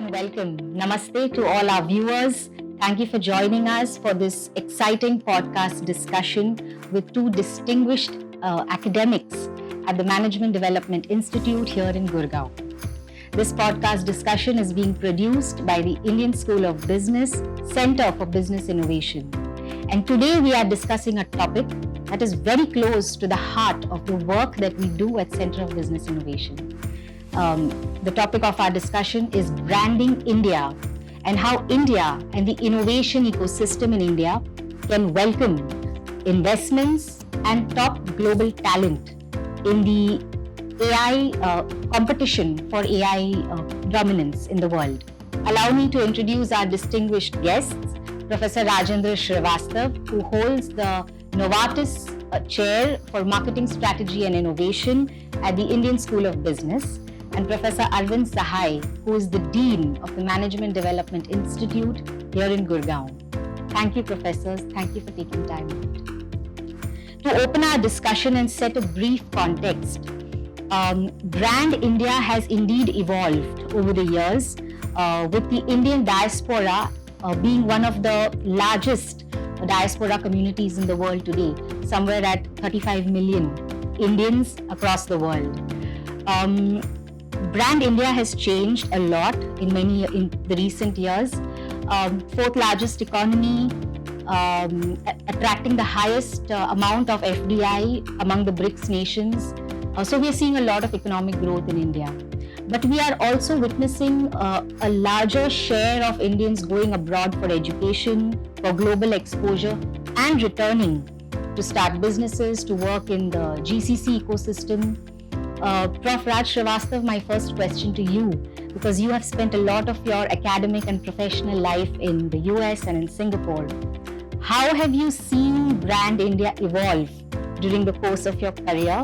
and welcome. Namaste to all our viewers. Thank you for joining us for this exciting podcast discussion with two distinguished academics at the Management Development Institute here in Gurgaon. This podcast discussion is being produced by the Indian School of Business, Centre for Business Innovation. And today we are discussing a topic that is very close to the heart of the work that we do at Centre of Business Innovation. The topic of our discussion is branding India and how India and the innovation ecosystem in India can welcome investments and top global talent in the AI competition for AI dominance in the world. Allow me to introduce our distinguished guests, Professor Rajendra Srivastava, who holds the Novartis Chair for Marketing Strategy and Innovation at the Indian School of Business, and Professor Arvind Sahay, who is the Dean of the Management Development Institute here in Gurgaon. Thank you, professors. Thank you for taking time out. To open our discussion and set a brief context, Brand India has indeed evolved over the years, with the Indian diaspora being one of the largest diaspora communities in the world today, somewhere at 35 million Indians across the world. Brand India has changed a lot in the recent years. Fourth largest economy, attracting the highest amount of FDI among the BRICS nations. So we are seeing a lot of economic growth in India. But we are also witnessing a larger share of Indians going abroad for education, for global exposure, and returning to start businesses, to work in the GCC ecosystem. Prof. Raj Srivastava, my first question to you, because you have spent a lot of your academic and professional life in the US and in Singapore. How have you seen Brand India evolve during the course of your career?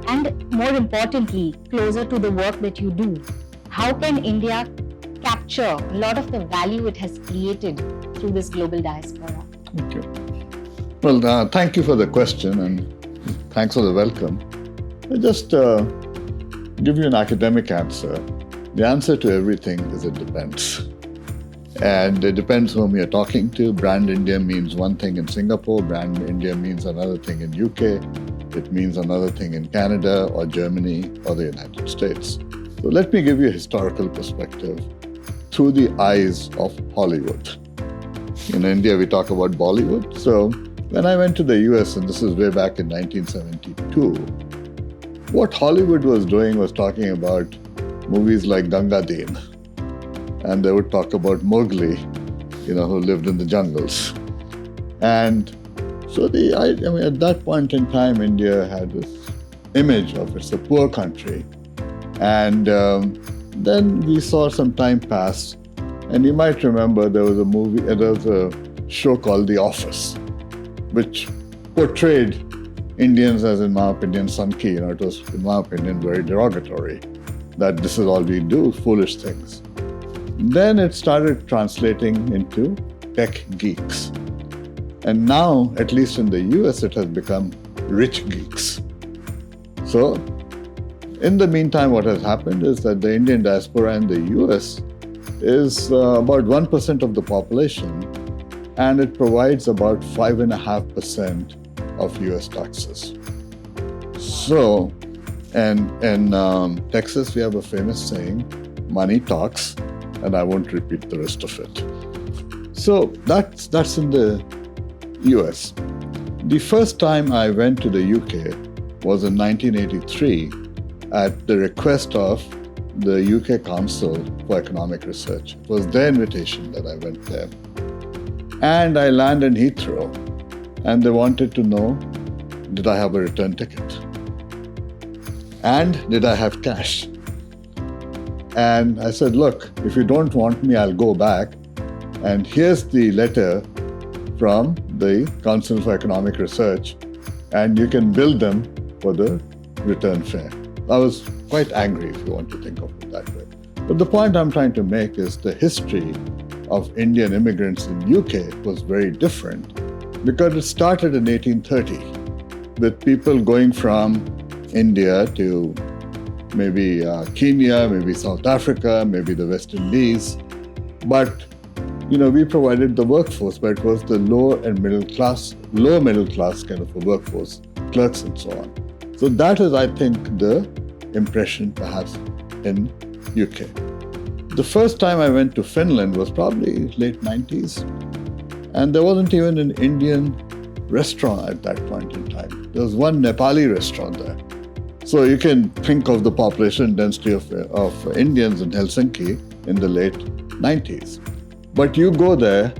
And more importantly, closer to the work that you do, how can India capture a lot of the value it has created through this global diaspora? Okay. Well, thank you for the question and thanks for the welcome. I'll just give you an academic answer. The answer to everything is it depends. And it depends whom you're talking to. Brand India means one thing in Singapore, Brand India means another thing in UK, it means another thing in Canada or Germany or the United States. So let me give you a historical perspective through the eyes of Hollywood. In India, we talk about Bollywood. So when I went to the US, and this is way back in 1972, what Hollywood was doing was talking about movies like Ganga Deen. And they would talk about Mowgli, who lived in the jungles. And so at that point in time, India had this image of it's a poor country. And then we saw some time pass. And you might remember there was a show called The Office, which portrayed Indians as, in my opinion, sunki. It was, in my opinion, very derogatory, that this is all we do, foolish things. Then it started translating into tech geeks. And now, at least in the US, it has become rich geeks. So, in the meantime, what has happened is that the Indian diaspora in the US is about 1% of the population, and it provides about 5.5% of US taxes. So, and in Texas, we have a famous saying, money talks, and I won't repeat the rest of it. So that's in the US. The first time I went to the UK was in 1983 at the request of the UK Council for Economic Research. It was their invitation that I went there. And I landed in Heathrow. And they wanted to know, did I have a return ticket? And did I have cash? And I said, look, if you don't want me, I'll go back. And here's the letter from the Council for Economic Research, and you can bill them for the return fare. I was quite angry, if you want to think of it that way. But the point I'm trying to make is the history of Indian immigrants in UK was very different, because it started in 1830 with people going from India to maybe Kenya, maybe South Africa, maybe the West Indies. But we provided the workforce, but it was the lower middle class kind of a workforce, clerks and so on. So that is, I think, the impression perhaps in UK. The first time I went to Finland was probably late 90s, and there wasn't even an Indian restaurant at that point in time. There was one Nepali restaurant there. So you can think of the population density of Indians in Helsinki in the late 90s. But you go there,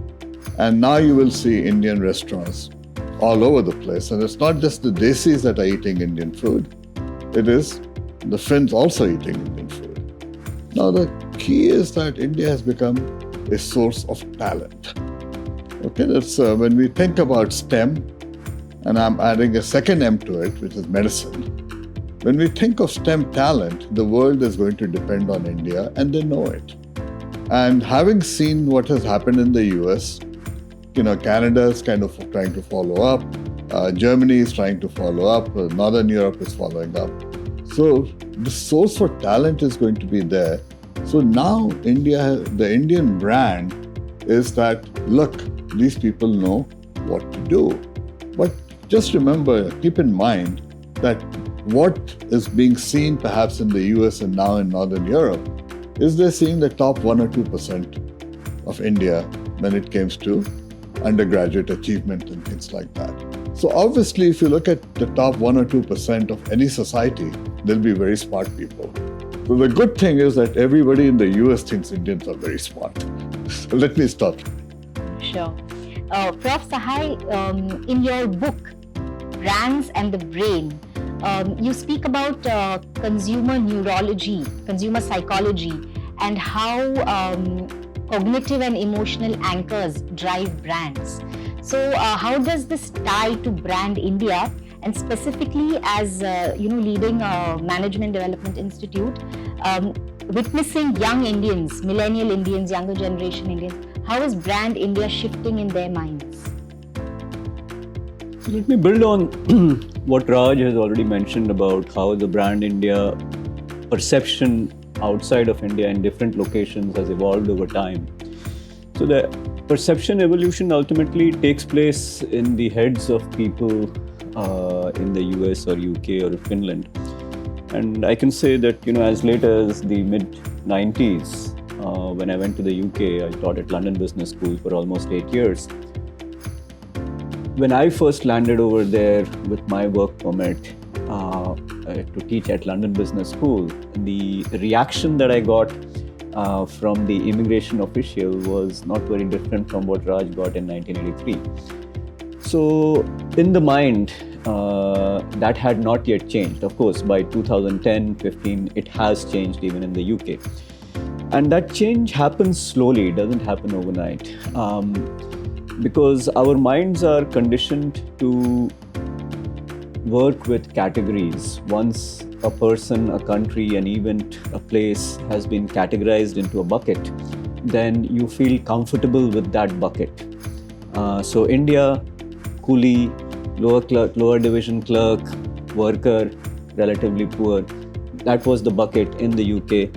and now you will see Indian restaurants all over the place. And it's not just the Desis that are eating Indian food. It is the Finns also eating Indian food. Now the key is that India has become a source of talent. Okay, that's when we think about STEM, and I'm adding a second M to it, which is medicine. When we think of STEM talent, the world is going to depend on India, and they know it. And having seen what has happened in the US, Canada is kind of trying to follow up, Germany is trying to follow up, Northern Europe is following up. So the source for talent is going to be there. So now the Indian brand is that, look, these people know what to do. But just remember, keep in mind that what is being seen perhaps in the US and now in Northern Europe is they're seeing the top 1 or 2% of India when it comes to undergraduate achievement and things like that. So obviously, if you look at the top 1 or 2% of any society, they'll be very smart people. So the good thing is that everybody in the US thinks Indians are very smart. So let me stop. Sure. Prof. Sahay, in your book, Brands and the Brain, you speak about consumer neurology, consumer psychology, and how cognitive and emotional anchors drive brands. So how does this tie to Brand India, and specifically as leading a management development institute, witnessing young Indians, millennial Indians, younger generation Indians, how is Brand India shifting in their minds? Let me build on what Raj has already mentioned about how the Brand India perception outside of India in different locations has evolved over time. So the perception evolution ultimately takes place in the heads of people in the US or UK or Finland. And I can say that, as late as the mid-90s, when I went to the UK, I taught at London Business School for almost 8 years. When I first landed over there with my work permit to teach at London Business School, the reaction that I got from the immigration official was not very different from what Raj got in 1983. So in the mind, that had not yet changed. Of course, by 2010-15, it has changed even in the UK. And that change happens slowly, it doesn't happen overnight. Because our minds are conditioned to work with categories. Once a person, a country, an event, a place has been categorized into a bucket, then you feel comfortable with that bucket. So India, coolie, lower division clerk, worker, relatively poor, that was the bucket in the UK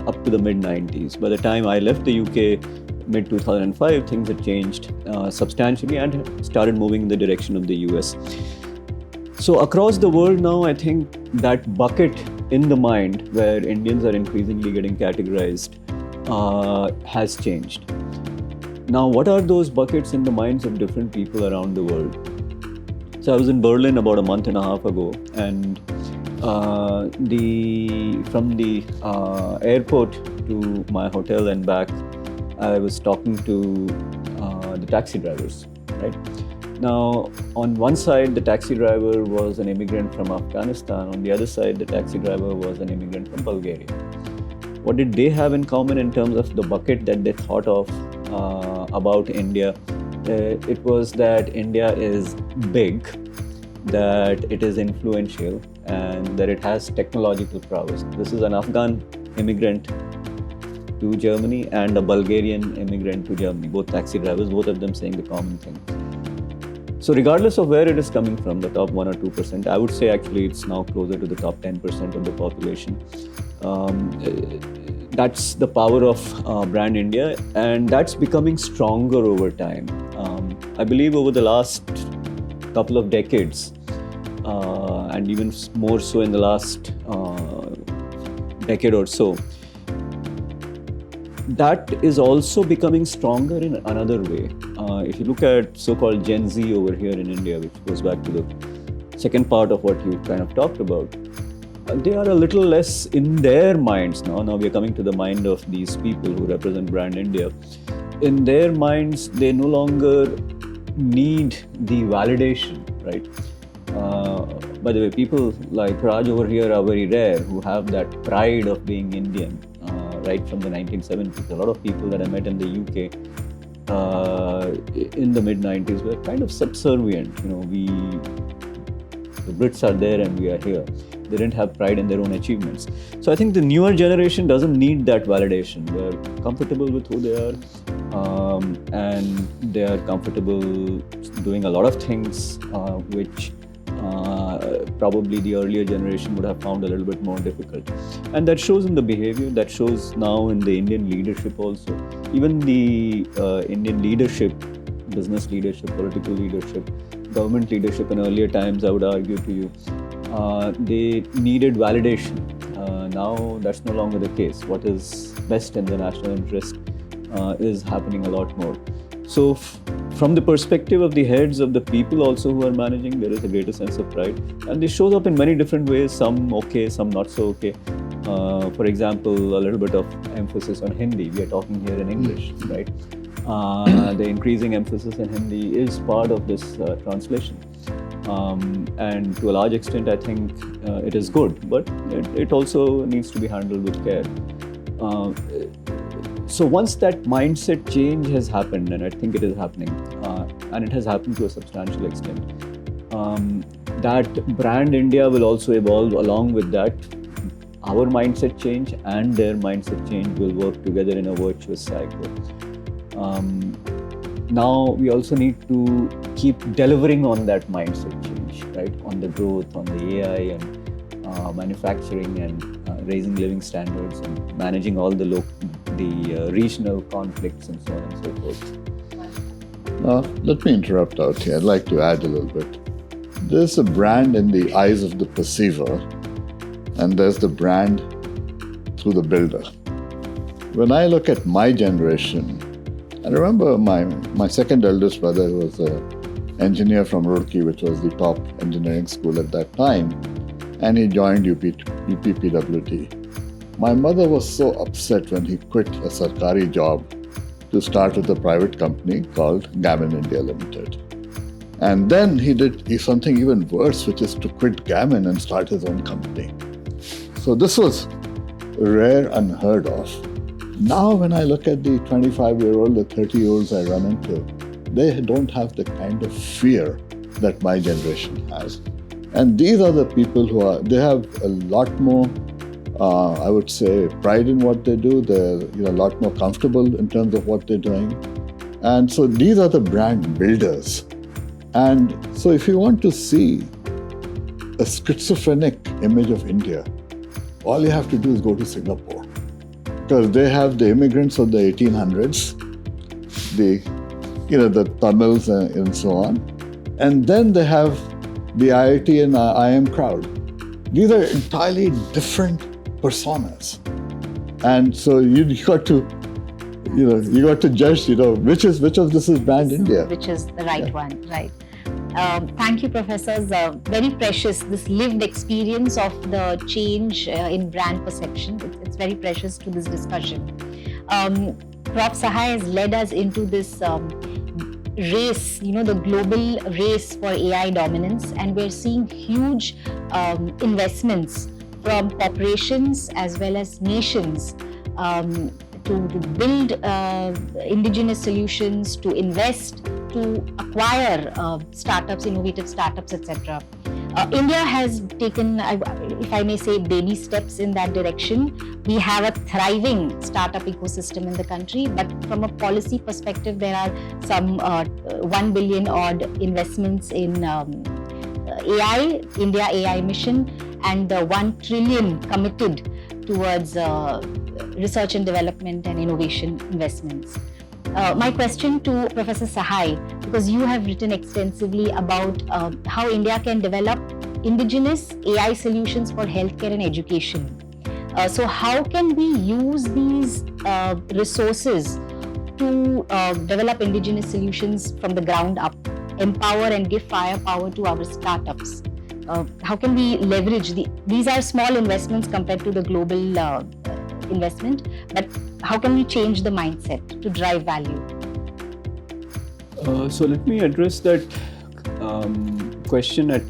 up to the mid-90s. By the time I left the UK, mid-2005, things had changed substantially and started moving in the direction of the US. So across the world now, I think that bucket in the mind where Indians are increasingly getting categorized has changed. Now, what are those buckets in the minds of different people around the world? So I was in Berlin about a month and a half ago, and from the airport to my hotel and back, I was talking to the taxi drivers, right? Now, on one side, the taxi driver was an immigrant from Afghanistan. On the other side, the taxi driver was an immigrant from Bulgaria. What did they have in common in terms of the bucket that they thought of about India? It was that India is big, that it is influential, and that it has technological prowess. This is an Afghan immigrant to Germany and a Bulgarian immigrant to Germany, both taxi drivers, both of them saying the common thing. So regardless of where it is coming from, the top 1 or 2%, I would say actually it's now closer to the top 10% of the population. That's the power of Brand India, and that's becoming stronger over time. I believe over the last couple of decades, and even more so in the last decade or so, that is also becoming stronger in another way. If you look at so-called Gen Z over here in India, which goes back to the second part of what you kind of talked about, they are a little less in their minds now. Now we are coming to the mind of these people who represent Brand India. In their minds, they no longer need the validation, right? By the way, people like Raj over here are very rare who have that pride of being Indian, right from the 1970s. A lot of people that I met in the UK in the mid-90s were kind of subservient. The Brits are there and we are here. They didn't have pride in their own achievements. So I think the newer generation doesn't need that validation. They're comfortable with who they are, and they are comfortable doing a lot of things which probably the earlier generation would have found a little bit more difficult. And that shows in the behavior, that shows now in the Indian leadership also. Even the Indian leadership, business leadership, political leadership, government leadership in earlier times, I would argue to you, they needed validation. Now that's no longer the case. What is best in the national interest is happening a lot more. So from the perspective of the heads of the people also who are managing, there is a greater sense of pride. And this shows up in many different ways, some okay, some not so okay. For example, a little bit of emphasis on Hindi. We are talking here in English, right? The increasing emphasis in Hindi is part of this translation. And to a large extent, I think it is good, but it also needs to be handled with care. So once that mindset change has happened, and I think it is happening, and it has happened to a substantial extent, that Brand India will also evolve along with that. Our mindset change and their mindset change will work together in a virtuous cycle. Now we also need to keep delivering on that mindset change, right? On the growth, on the AI and manufacturing and raising living standards and managing all the regional conflicts and so on and so forth. Let me interrupt out here. I'd like to add a little bit. There's a brand in the eyes of the perceiver, and there's the brand through the builder. When I look at my generation, I remember my second eldest brother, who was an engineer from Roorkee, which was the top engineering school at that time, and he joined UPPWT. My mother was so upset when he quit a Sarkari job to start with a private company called Gammon India Limited. And then he did something even worse, which is to quit Gammon and start his own company. So this was rare, unheard of. Now when I look at the 25-year-old, the 30-year-olds I run into, they don't have the kind of fear that my generation has. And these are the people they have a lot more, I would say, pride in what they do. They're a lot more comfortable in terms of what they're doing. And so these are the brand builders. And so if you want to see a schizophrenic image of India, all you have to do is go to Singapore. Because they have the immigrants of the 1800s, the Tamils and so on. And then they have the IIT and IIM crowd. These are entirely different personas. And so you got to judge, which of this is Brand India. Which is the right one, right. Thank you, professors. Very precious, this lived experience of the change in brand perception. It's very precious to this discussion. Prof. Sahay has led us into this race, the global race for AI dominance, and we're seeing huge investments from corporations as well as nations to build indigenous solutions, to invest, to acquire startups, innovative startups, etc. India has taken, if I may say, baby steps in that direction. We have a thriving startup ecosystem in the country, but from a policy perspective, there are some 1 billion odd investments in AI, India AI mission, and 1 trillion committed towards research and development and innovation investments. My question to Professor Sahay, because you have written extensively about how India can develop indigenous AI solutions for healthcare and education. So how can we use these resources to develop indigenous solutions from the ground up, empower and give firepower to our startups? How can we leverage these are small investments compared to the global investment, but how can we change the mindset to drive value? So let me address that question at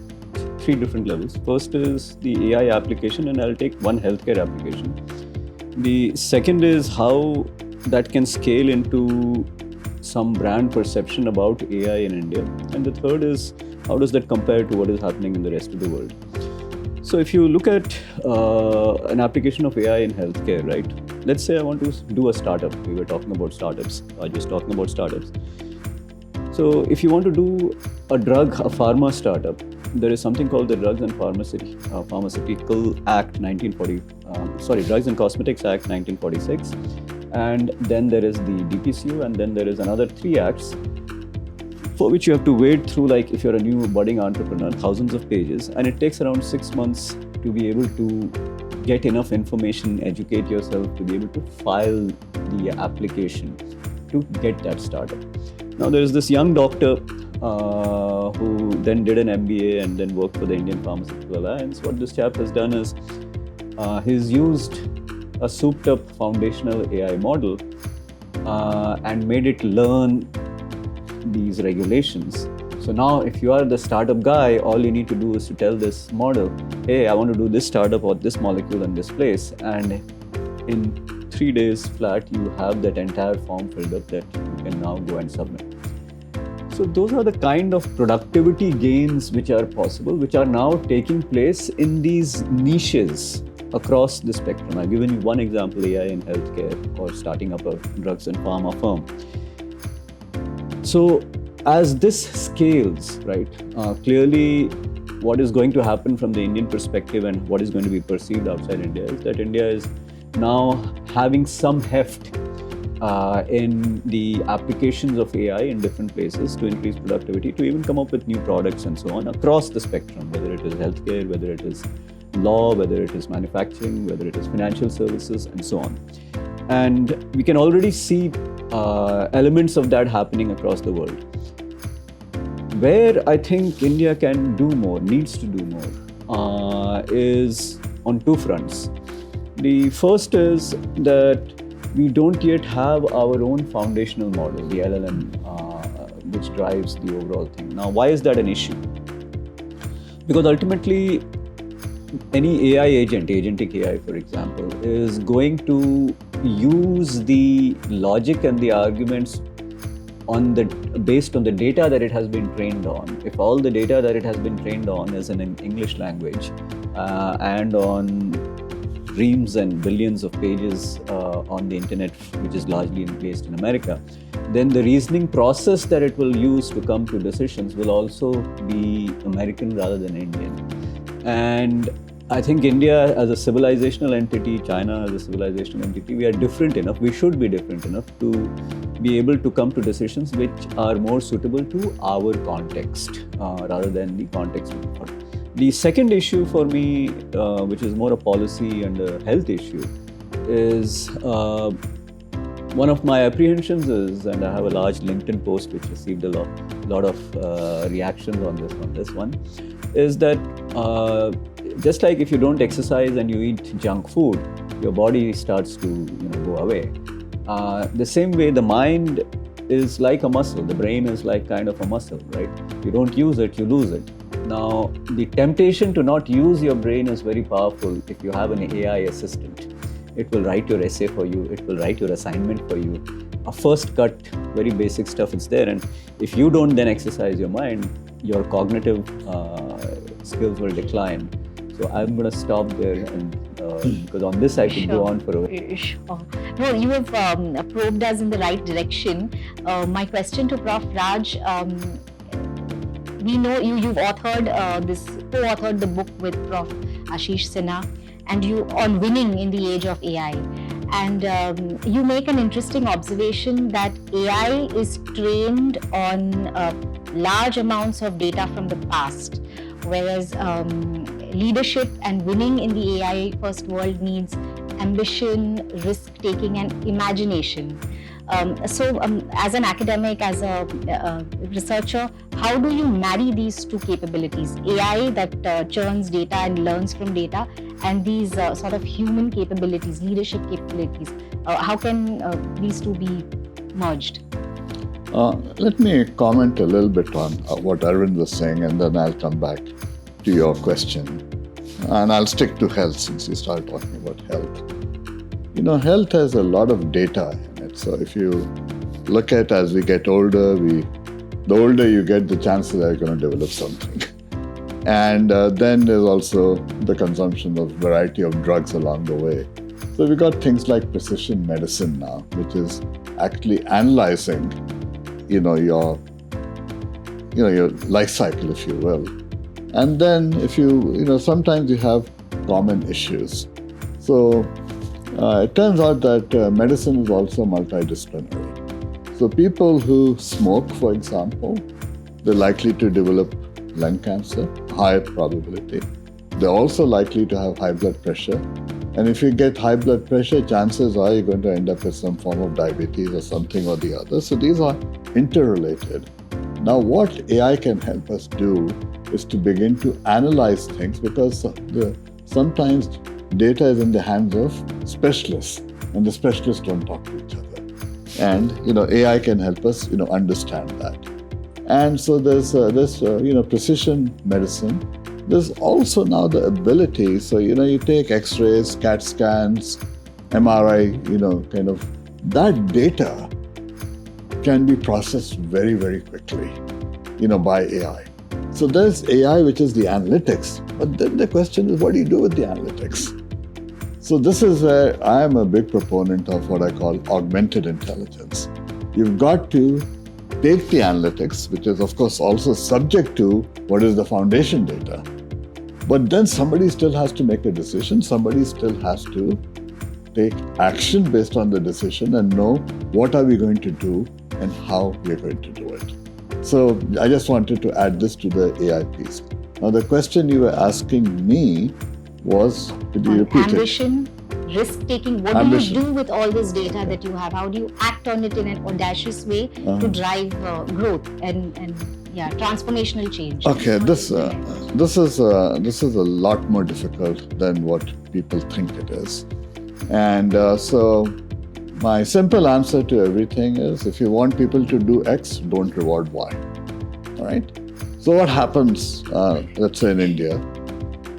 3 different levels. First is the AI application, and I'll take one healthcare application. The second is how that can scale into some brand perception about AI in India. And the third is how does that compare to what is happening in the rest of the world. So if you look at an application of AI in healthcare, right? Let's say I want to do a startup. We were talking about startups. I was just talking about startups. So if you want to do a pharma startup, there is something called the Drugs and Pharmaceutical Act 1940. Drugs and Cosmetics Act 1946, and then there is the DPCU, and then there is another 3 acts for which you have to wade through, like if you're a new budding entrepreneur, thousands of pages, and it takes around 6 months to be able to get enough information, educate yourself, to be able to file the application to get that startup. Now there is this young doctor who then did an MBA and then worked for the Indian Pharmaceutical Alliance. What this chap has done is he's used a souped up foundational AI model and made it learn these regulations. So now if you are the startup guy, all you need to do is to tell this model, hey, I want to do this startup or this molecule in this place, and in 3 days flat you have that entire form filled up that you can now go and submit. So those are the kind of productivity gains which are possible, which are now taking place in these niches across the spectrum. I've given you one example, AI in healthcare or starting up a drugs and pharma firm. So as this scales, right, clearly what is going to happen from the Indian perspective and what is going to be perceived outside India is that India is now having some heft in the applications of AI in different places to increase productivity, to even come up with new products and so on across the spectrum, whether it is healthcare, whether it is law, whether it is manufacturing, whether it is financial services, and so on. And we can already see elements of that happening across the world. Where I think India can do more, needs to do more, is on 2 fronts. The first is that we don't yet have our own foundational model, the LLM, which drives the overall thing. Now, why is that an issue? Because ultimately, any AI agent, agentic AI for example, is going to use the logic and the arguments based on the data that it has been trained on. If all the data that it has been trained on is in an English language and on reams and billions of pages on the internet, which is largely based in America, then the reasoning process that it will use to come to decisions will also be American rather than Indian. And I think India as a civilizational entity, China as a civilizational entity, we are different enough, we should be different enough to be able to come to decisions which are more suitable to our context rather than the context of the world. The second issue for me, which is more a policy and a health issue, is one of my apprehensions is, and I have a large LinkedIn post which received a lot of reactions on this one, is that just like if you don't exercise and you eat junk food, your body starts to go away. The same way, the mind is like a muscle. The brain is like kind of a muscle, right? You don't use it, you lose it. Now, the temptation to not use your brain is very powerful if you have an AI assistant. It will write your essay for you. It will write your assignment for you. A first cut, very basic stuff is there. And if you don't then exercise your mind, your cognitive skills will decline. So I'm going to stop there, and because on this I could go on for a Sure. No, you have probed us in the right direction. My question to Prof. Raj, we know you've co-authored the book with Prof. Ashish Sinha, and you on winning in the age of AI. And you make an interesting observation that AI is trained on large amounts of data from the past, whereas leadership and winning in the AI first world needs ambition, risk-taking, and imagination. So as an academic, as a researcher, how do you marry these two capabilities? AI that churns data and learns from data, and these sort of human capabilities, leadership capabilities. How can these two be merged? Let me comment a little bit on what Arvind was saying, and then I'll come back to your question. And I'll stick to health since you started talking about health. You know, health has a lot of data in it. So if you look at as we get older, the older you get, the chances that you're going to develop something. And then there's also the consumption of variety of drugs along the way. So we've got things like precision medicine now, which is actually analyzing, your life cycle, if you will. And then if sometimes you have common issues. So it turns out that medicine is also multidisciplinary. So people who smoke, for example, they're likely to develop lung cancer, higher probability. They're also likely to have high blood pressure. And if you get high blood pressure, chances are you're going to end up with some form of diabetes or something or the other. So these are interrelated. Now, what AI can help us do is to begin to analyze things, because sometimes data is in the hands of specialists, and the specialists don't talk to each other. And AI can help us understand that. And so there's precision medicine. There's also now the ability, so you take X-rays, CAT scans, MRI, that data can be processed very, very quickly, by AI. So there's AI, which is the analytics, but then the question is, what do you do with the analytics? So this is where I am a big proponent of what I call augmented intelligence. You've got to take the analytics, which is of course also subject to what is the foundation data, but then somebody still has to make a decision. Somebody still has to take action based on the decision and know what are we going to do and how we're going to do it. So I just wanted to add this to the AI piece. Now the question you were asking me was, could you repeat ambition, risk-taking. What do you do with all this data that you have? How do you act on it in an audacious way to drive growth and transformational change? Okay, this is a lot more difficult than what people think it is. And so my simple answer to everything is, if you want people to do X, don't reward Y. All right? So what happens, let's say in India,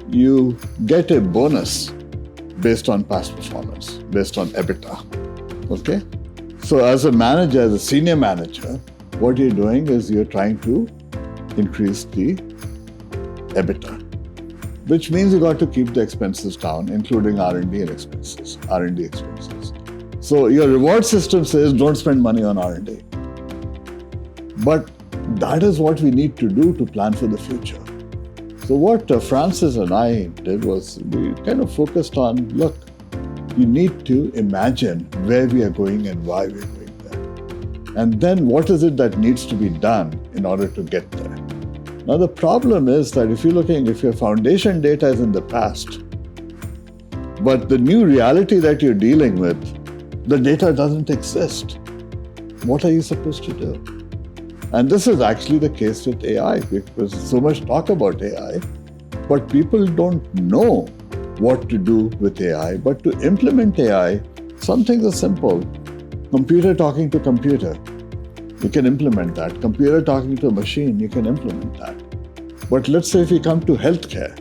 you get a bonus based on past performance, based on EBITDA. Okay? So as a manager, as a senior manager, what you're doing is you're trying to increase the EBITDA, which means you got to keep the expenses down, including R&D expenses. So your reward system says don't spend money on R&D. But that is what we need to do to plan for the future. So what Francis and I did was we kind of focused on, look, you need to imagine where we are going and why we're going there. And then what is it that needs to be done in order to get there? Now the problem is that if your foundation data is in the past, but the new reality that you're dealing with, the data doesn't exist, what are you supposed to do? And this is actually the case with AI, because so much talk about AI, but people don't know what to do with AI. But to implement AI, some things are simple. Computer talking to computer, you can implement that. Computer talking to a machine, you can implement that. But let's say if you come to healthcare,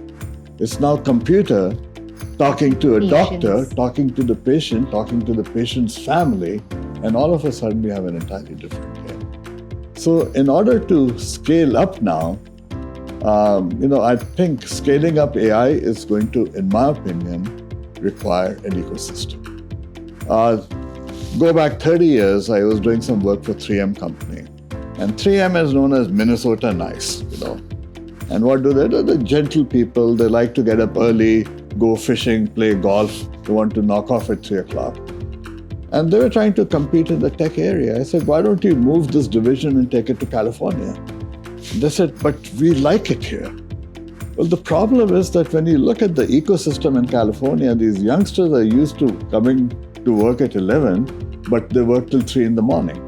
it's now computer talking to a doctor, talking to the patient, talking to the patient's family, and all of a sudden we have an entirely different game. So in order to scale up now, I think scaling up AI is going to, in my opinion, require an ecosystem. Go back 30 years, I was doing some work for 3M company. And 3M is known as Minnesota Nice, And what do? They're the gentle people. They like to get up early, go fishing, play golf. They want to knock off at 3 o'clock. And they were trying to compete in the tech area. I said, why don't you move this division and take it to California? They said, but we like it here. Well, the problem is that when you look at the ecosystem in California, these youngsters are used to coming to work at 11, but they work till 3 in the morning.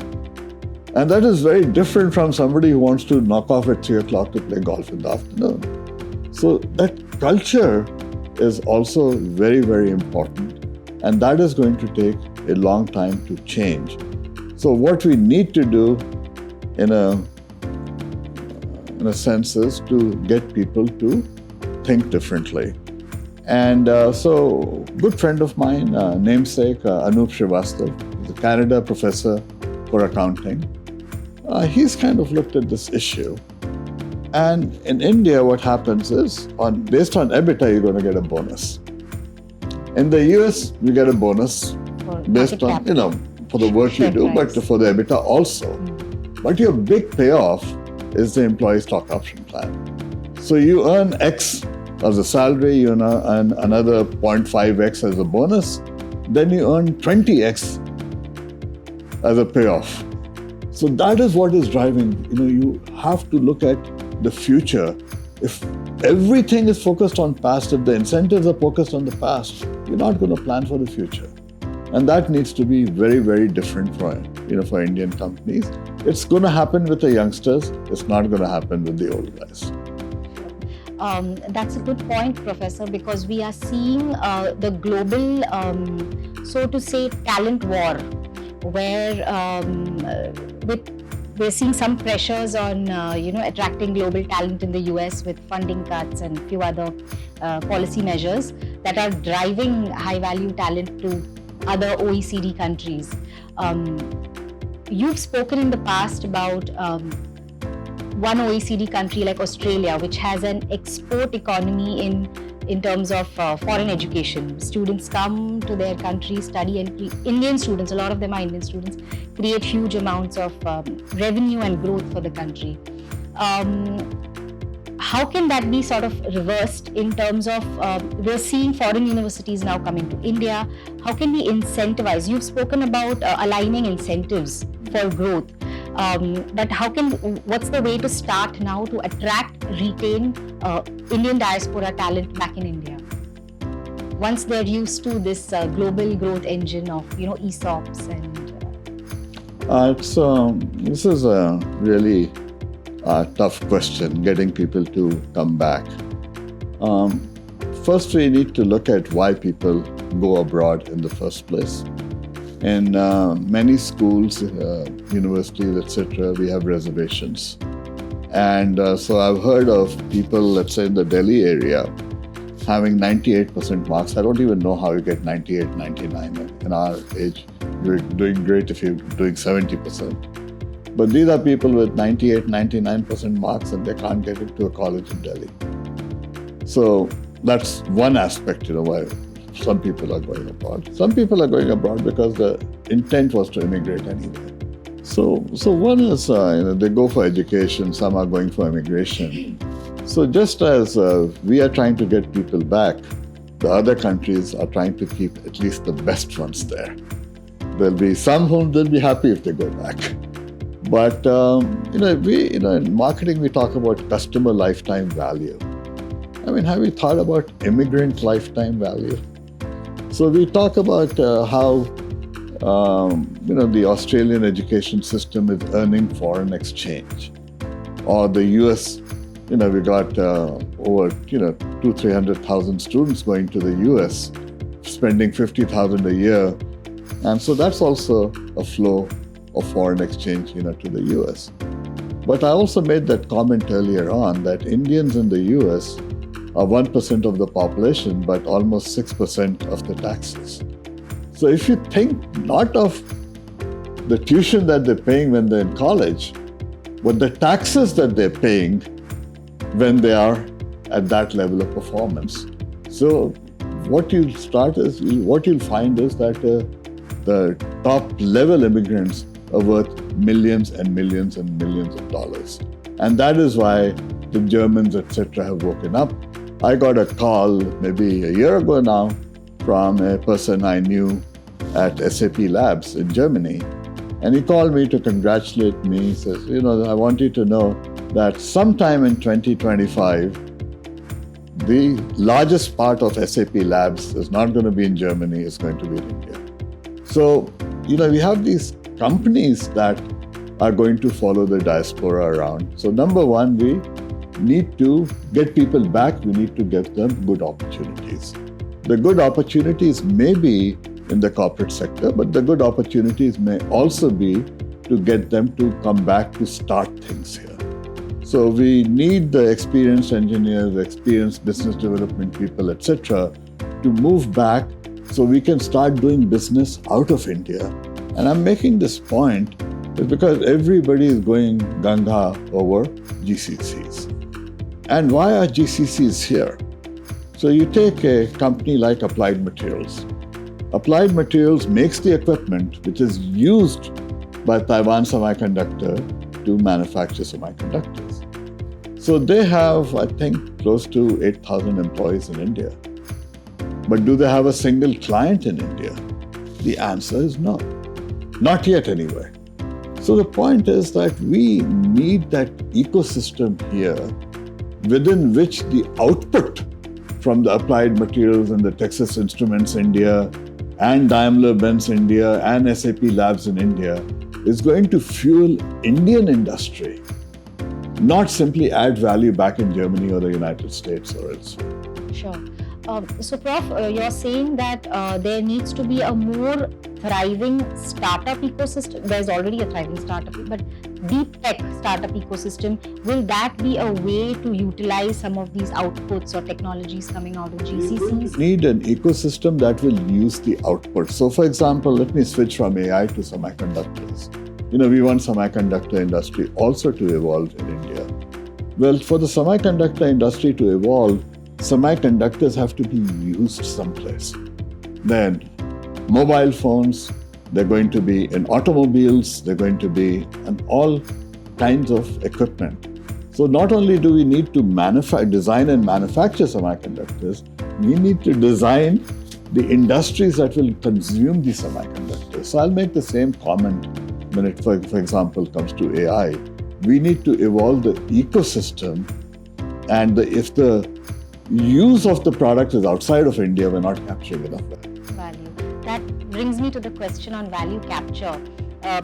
And that is very different from somebody who wants to knock off at 3 o'clock to play golf in the afternoon. So that culture is also very, very important. And that is going to take a long time to change. So what we need to do in a sense is to get people to think differently. And so good friend of mine, namesake Anup Srivastava, he's a Canada professor for accounting. He's kind of looked at this issue. And in India, what happens is, based on EBITDA, you're going to get a bonus. In the US, you get a bonus based on, for the work you do, but for the EBITDA also. But your big payoff is the employee stock option plan. So you earn X as a salary, you earn another 0.5X as a bonus, then you earn 20X as a payoff. So that is what is driving, you have to look at the future. If everything is focused on past, if the incentives are focused on the past, you're not going to plan for the future. And that needs to be very, very different for Indian companies. It's going to happen with the youngsters. It's not going to happen with the old guys. That's a good point, Professor, because we are seeing the global, so to say, talent war, where we're seeing some pressures on, attracting global talent in the US with funding cuts and a few other policy measures that are driving high-value talent to other OECD countries. You've spoken in the past about one OECD country like Australia, which has an export economy in terms of foreign education. Students come to their country, study, and Indian students, a lot of them are Indian students, create huge amounts of revenue and growth for the country. How can that be sort of reversed in terms of, we're seeing foreign universities now coming to India. How can we incentivize? You've spoken about aligning incentives for growth. But what's the way to start now to attract, retain Indian diaspora talent back in India? Once they're used to this global growth engine of, ESOPs and... This is a really tough question, getting people to come back. First, we need to look at why people go abroad in the first place. In many schools, universities, etc., we have reservations. And so I've heard of people, let's say in the Delhi area, having 98% marks. I don't even know how you get 98, 99. In our age, you're doing great if you're doing 70%. But these are people with 98, 99% marks and they can't get into a college in Delhi. So that's one aspect, why some people are going abroad. Some people are going abroad because the intent was to immigrate anyway. So one is, they go for education, some are going for immigration. So just as we are trying to get people back, the other countries are trying to keep at least the best ones there. There'll be some whom they'll be happy if they go back. But in marketing we talk about customer lifetime value. Have you thought about immigrant lifetime value? So we talk about how the Australian education system is earning foreign exchange, or the US. We got over 200,000-300,000 students going to the US, spending $50,000 a year, and so that's also a flow of foreign exchange to the US. But I also made that comment earlier on that Indians in the US are 1% of the population, but almost 6% of the taxes. So if you think not of the tuition that they're paying when they're in college, but the taxes that they're paying when they are at that level of performance. So what you'll find is that the top level immigrants are worth millions and millions and millions of dollars. And that is why the Germans, etc., have woken up. I got a call maybe a year ago now from a person I knew at SAP Labs in Germany. And he called me to congratulate me. He says, I want you to know that sometime in 2025, the largest part of SAP Labs is not going to be in Germany, it's going to be in India. So, we have these companies that are going to follow the diaspora around. So number one, we need to get people back. We need to give them good opportunities. The good opportunities may be in the corporate sector, but the good opportunities may also be to get them to come back to start things here. So we need the experienced engineers, experienced business development people, etc., to move back so we can start doing business out of India. And I'm making this point because everybody is going gung-ho over GCCs. And why are GCCs here? So you take a company like Applied Materials. Applied Materials makes the equipment which is used by Taiwan Semiconductor to manufacture semiconductors. So they have, I think, close to 8,000 employees in India. But do they have a single client in India? The answer is no. Not yet anyway. So the point is that we need that ecosystem here within which the output from the Applied Materials and the Texas Instruments India and Daimler-Benz India and SAP Labs in India is going to fuel Indian industry, not simply add value back in Germany or the United States or elsewhere. Sure. So, Prof, you're saying that there needs to be a more thriving startup ecosystem. There's already a thriving startup, but deep tech startup ecosystem. Will that be a way to utilize some of these outputs or technologies coming out of GCCs? We need an ecosystem that will use the output. So, for example, let me switch from AI to semiconductors. We want semiconductor industry also to evolve in India. Well, for the semiconductor industry to evolve, semiconductors have to be used someplace. Then mobile phones, they're going to be in automobiles, they're going to be in all kinds of equipment. So not only do we need to design and manufacture semiconductors, we need to design the industries that will consume these semiconductors. So I'll make the same comment when it, for example, comes to AI. We need to evolve the ecosystem, and if the use of the product is outside of India, we're not capturing enough value. That brings me to the question on value capture,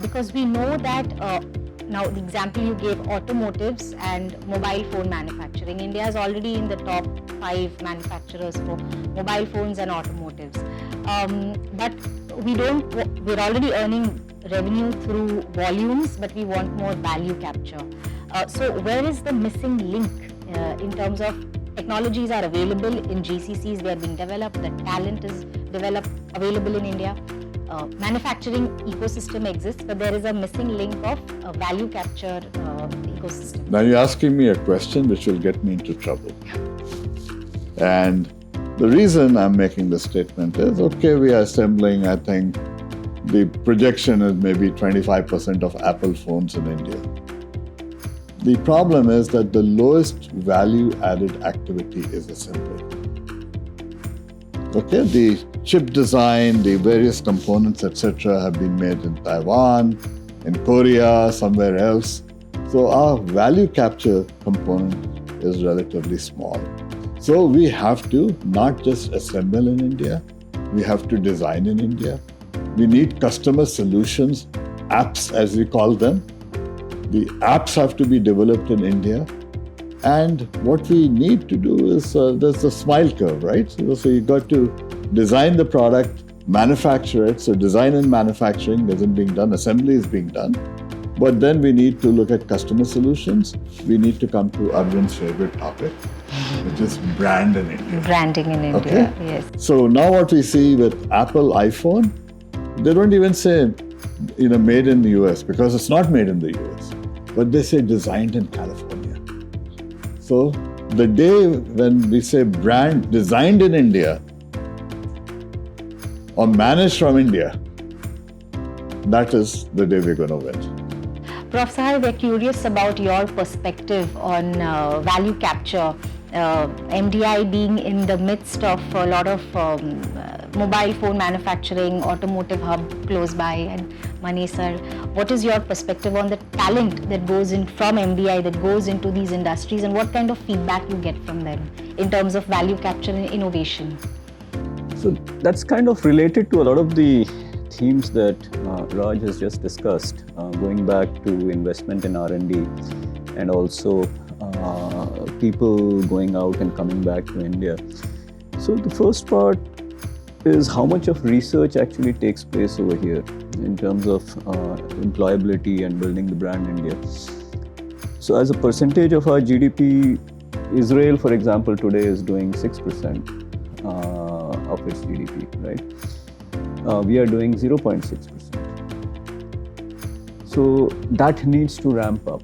because we know that now the example you gave, automotives and mobile phone manufacturing. India is already in the top 5 manufacturers for mobile phones and automotives. But we're already earning revenue through volumes, but we want more value capture. So where is the missing link in terms of technologies are available in GCCs, they are being developed, the talent is available in India. Manufacturing ecosystem exists, but there is a missing link of value capture ecosystem. Now you're asking me a question which will get me into trouble. And the reason I'm making this statement is, okay, we are assembling, I think, the projection is maybe 25% of Apple phones in India. The problem is that the lowest value-added activity is assembly. Okay, the chip design, the various components, etc., have been made in Taiwan, in Korea, somewhere else. So our value capture component is relatively small. So we have to not just assemble in India, we have to design in India. We need customer solutions, apps as we call them. The apps have to be developed in India. And what we need to do is, there's the smile curve, right? So you got to design the product, manufacture it. So design and manufacturing isn't being done, assembly is being done. But then we need to look at customer solutions. We need to come to Arvind's favorite topic, which is brand in India. Branding in India, okay? Yes. So now what we see with Apple iPhone, they don't even say, made in the US, because it's not made in the US. But they say designed in California. So the day when we say brand designed in India or managed from India, that is the day we're going to win. Prof. Sahay, we're curious about your perspective on value capture. MDI being in the midst of a lot of mobile phone manufacturing, automotive hub close by, and Mani sir, what is your perspective on the talent that goes in from MDI that goes into these industries, and what kind of feedback you get from them in terms of value capture and innovation? So that's kind of related to a lot of the themes that Raj has just discussed, going back to investment in R&D and also people going out and coming back to India. So the first part is how much of research actually takes place over here in terms of employability and building the brand India. So as a percentage of our GDP, Israel, for example, today is doing 6% of its GDP, right? We are doing 0.6%. So that needs to ramp up.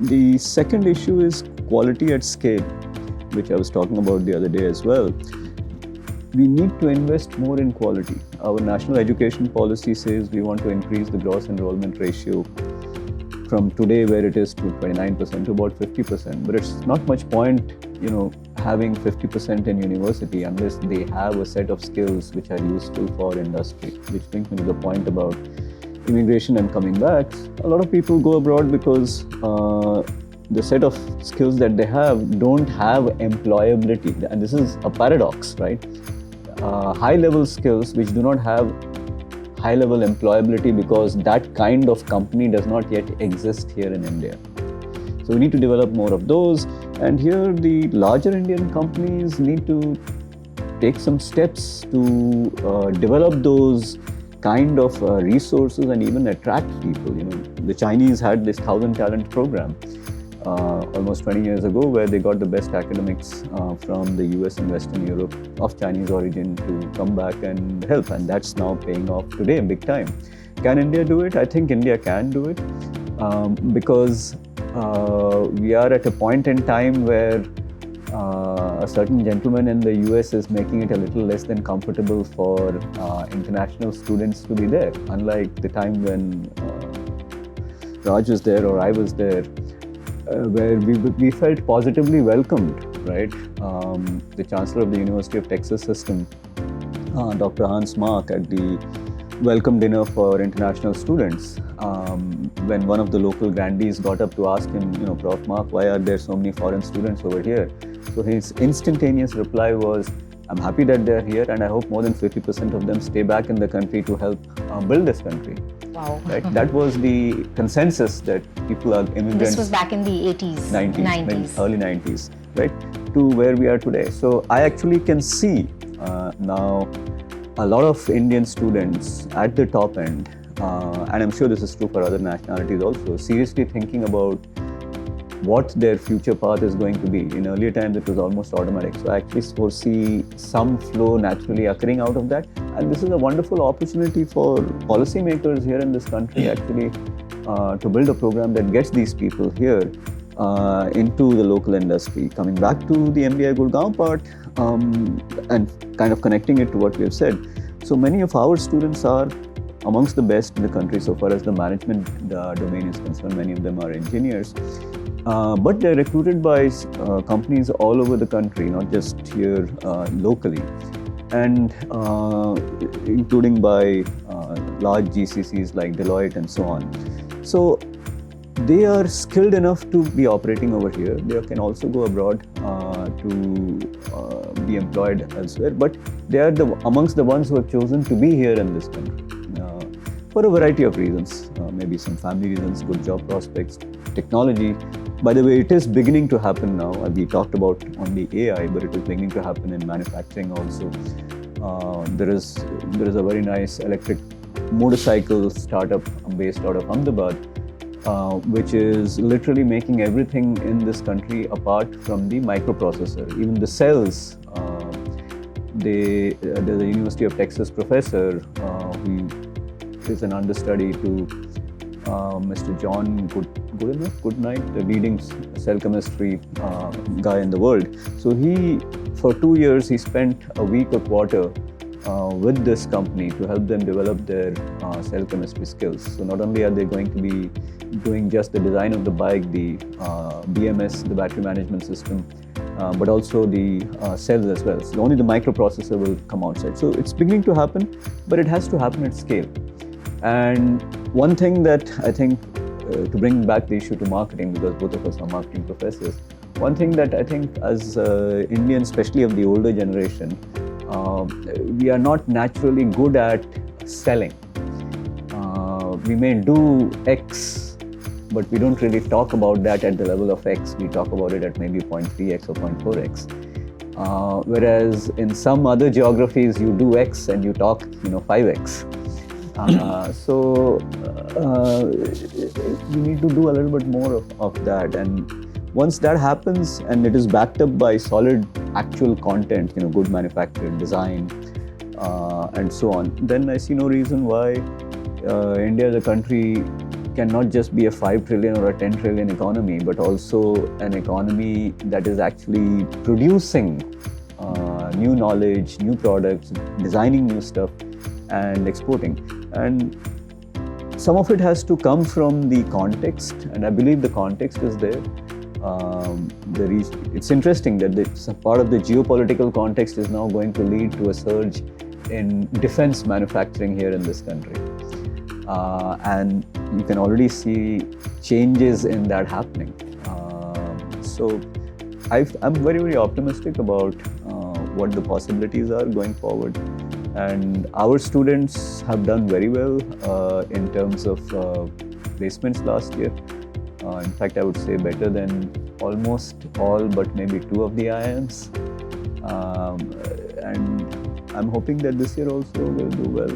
The second issue is quality at scale, which I was talking about the other day as well. We need to invest more in quality. Our national education policy says we want to increase the gross enrollment ratio from today where it is to 29% to about 50%. But it's not much point, having 50% in university unless they have a set of skills which are useful for industry. Which brings me to the point about immigration and coming back. A lot of people go abroad because the set of skills that they have don't have employability. And this is a paradox, right? High-level skills which do not have high-level employability because that kind of company does not yet exist here in India. So we need to develop more of those. And here the larger Indian companies need to take some steps to develop those kind of resources and even attract people. The Chinese had this 1,000 talent program almost 20 years ago where they got the best academics from the US and Western Europe of Chinese origin to come back and help, and that's now paying off today big time. Can India do it? I think India can do it because we are at a point in time where a certain gentleman in the US is making it a little less than comfortable for international students to be there. Unlike the time when Raj was there or I was there, where we felt positively welcomed, right? The Chancellor of the University of Texas System, Dr. Hans Mark, at the welcome dinner for international students, when one of the local grandees got up to ask him, Prof. Mark, why are there so many foreign students over here? So his instantaneous reply was, I'm happy that they're here and I hope more than 50% of them stay back in the country to help build this country. Wow. Right? That was the consensus that people are immigrants. This was back in the 80s, 90s. Early 90s, right? To where we are today. So I actually can see now a lot of Indian students at the top end, and I'm sure this is true for other nationalities also, seriously thinking about what their future path is going to be. In earlier times, it was almost automatic. So I actually foresee some flow naturally occurring out of that. And this is a wonderful opportunity for policymakers here in this country actually to build a program that gets these people here into the local industry. Coming back to the MDI Gurgaon part and kind of connecting it to what we have said. So many of our students are amongst the best in the country so far as the management domain is concerned. Many of them are engineers. But they're recruited by companies all over the country, not just here locally, and including by large GCCs like Deloitte and so on. So they are skilled enough to be operating over here. They can also go abroad to be employed elsewhere, but they are amongst the ones who have chosen to be here in this country for a variety of reasons, maybe some family reasons, good job prospects, technology. By the way, it is beginning to happen now. We talked about only AI, but it is beginning to happen in manufacturing also. There is a very nice electric motorcycle startup based out of Ahmedabad, which is literally making everything in this country apart from the microprocessor. Even the cells, there's a University of Texas professor who is an understudy to Mr. John Good night, the leading cell chemistry guy in the world. So for 2 years, he spent a week or quarter with this company to help them develop their cell chemistry skills. So not only are they going to be doing just the design of the bike, the BMS, the battery management system, but also the cells as well. So only the microprocessor will come outside. So it's beginning to happen, but it has to happen at scale. And one thing that I think, to bring back the issue to marketing, because both of us are marketing professors, one thing that I think as Indians, especially of the older generation, we are not naturally good at selling. We may do X, but we don't really talk about that at the level of X. We talk about it at maybe 0.3x or 0.4x. Whereas in some other geographies, you do X and you talk, 5x. So you need to do a little bit more of that. And once that happens and it is backed up by solid actual content, good manufactured design, and so on, then I see no reason why India as a country cannot just be a 5 trillion or a 10 trillion economy, but also an economy that is actually producing new knowledge, new products, designing new stuff, and exporting. And some of it has to come from the context, and I believe the context is there. It's interesting that part of the geopolitical context is now going to lead to a surge in defense manufacturing here in this country. And you can already see changes in that happening. So I'm very, very optimistic about what the possibilities are going forward. And our students have done very well in terms of placements last year. In fact, I would say better than almost all but maybe 2 of the IIMs. And I'm hoping that this year also will do well.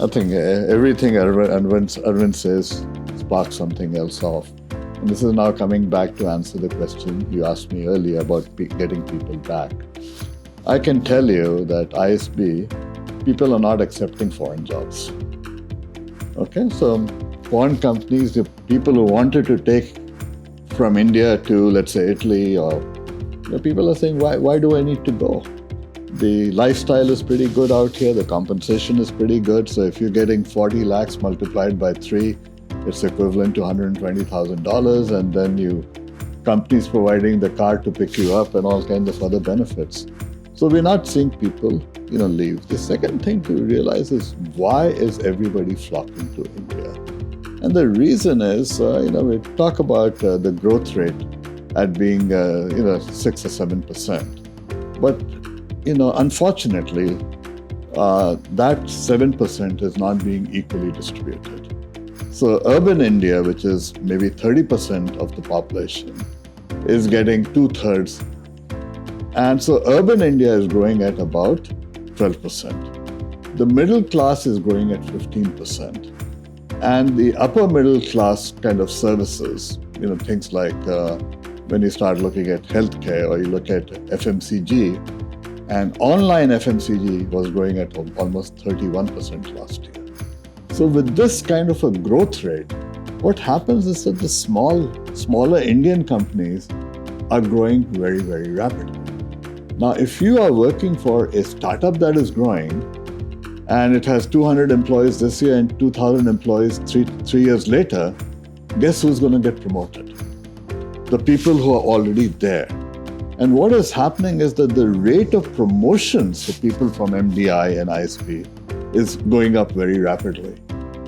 I think everything Arvind says sparks something else off. And this is now coming back to answer the question you asked me earlier about getting people back. I can tell you that ISB, people are not accepting foreign jobs. Okay, so foreign companies, the people who wanted to take from India to, let's say, Italy, or people are saying, why do I need to go? The lifestyle is pretty good out here, the compensation is pretty good. So if you're getting 40 lakhs multiplied by 3, it's equivalent to $120,000, and then companies providing the car to pick you up and all kinds of other benefits. So we're not seeing people, leave. The second thing to realize is, why is everybody flocking to India? And the reason is, we talk about the growth rate at being, 6 or 7%. But, unfortunately, that 7% is not being equally distributed. So urban India, which is maybe 30% of the population, is getting 2/3. And so urban India is growing at about 12%. The middle class is growing at 15%. And the upper middle class kind of services, things like when you start looking at healthcare or you look at FMCG, and online FMCG was growing at almost 31% last year. So with this kind of a growth rate, what happens is that the smaller Indian companies are growing very, very rapidly. Now, if you are working for a startup that is growing, and it has 200 employees this year and 2,000 employees three years later, guess who's going to get promoted? The people who are already there. And what is happening is that the rate of promotions for people from MDI and ISB is going up very rapidly,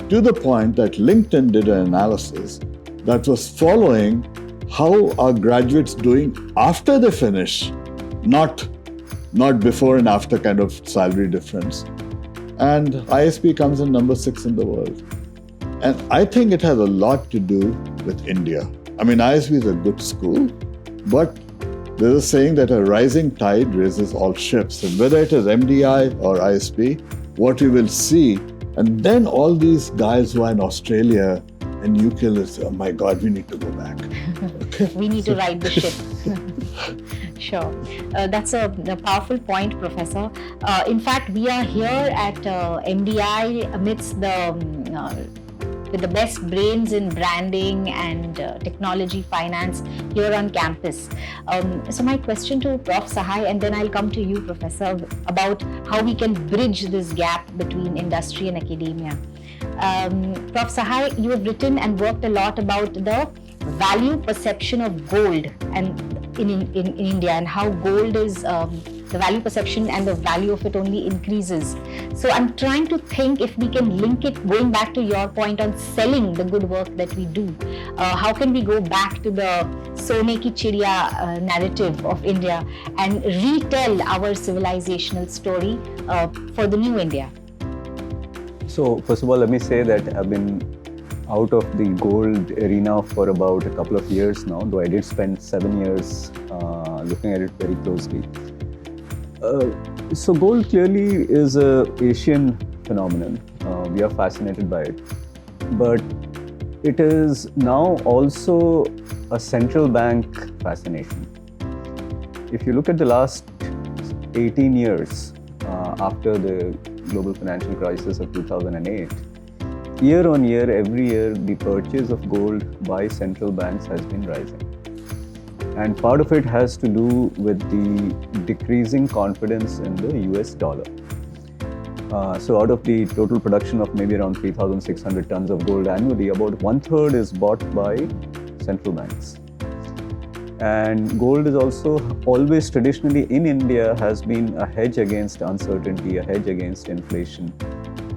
to the point that LinkedIn did an analysis that was following how are graduates doing after they finish, not before and after kind of salary difference. And ISB comes in number 6 in the world. And I think it has a lot to do with India. I mean, ISB is a good school, but there's a saying that a rising tide raises all ships. And whether it is MDI or ISB, what we will see, and then all these guys who are in Australia and UK will say, oh my God, we need to go back. We need to ride the ship. Sure. That's a powerful point, Professor. In fact, we are here at MDI amidst with the best brains in branding and technology finance here on campus. So my question to Prof. Sahay, and then I'll come to you, Professor, about how we can bridge this gap between industry and academia. Prof. Sahay, you have written and worked a lot about the value perception of gold and in India, and how gold is the value perception and the value of it only increases. So I'm trying to think if we can link it, going back to your point on selling the good work that we do. How can we go back to the Sone ki Chidiya narrative of India and retell our civilizational story for the new India? So first of all, let me say that I've been out of the gold arena for about a couple of years now, though I did spend 7 years looking at it very closely. So gold clearly is an Asian phenomenon. We are fascinated by it. But it is now also a central bank fascination. If you look at the last 18 years after the global financial crisis of 2008, year on year, every year, the purchase of gold by central banks has been rising. And part of it has to do with the decreasing confidence in the US dollar. So out of the total production of maybe around 3,600 tons of gold annually, about 1/3 is bought by central banks. And gold is also always traditionally in India has been a hedge against uncertainty, a hedge against inflation.